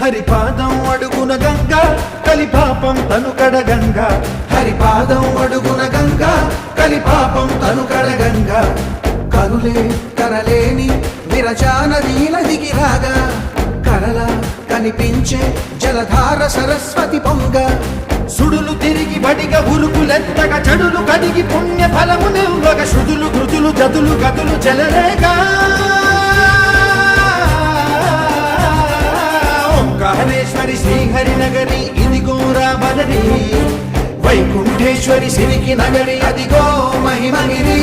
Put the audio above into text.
హరిపాదం అడుగున గంగా కలిపాపం తను కడగంగా హరిపాదం అడుగున గంగా కలిపాపం తను కడగంగా కనులే కరలేని విరచానది నదికి రాగా కరలా కనిపించే జలధార సరస్వతి పొంగ సుడులు తిరిగి బడిగ ఉరుకులెత్తగా చెడులు కడిగి పుణ్య ఫలము నివ్వగ శృతులు కృతులు జతులు గతులు చెలరేగా ఓంకారేశ్వరి శ్రీహరి నగరి ఇదిగో రాబదరి వైకుంఠేశ్వరి సిరికి నగరి అదిగో మహిమగిరి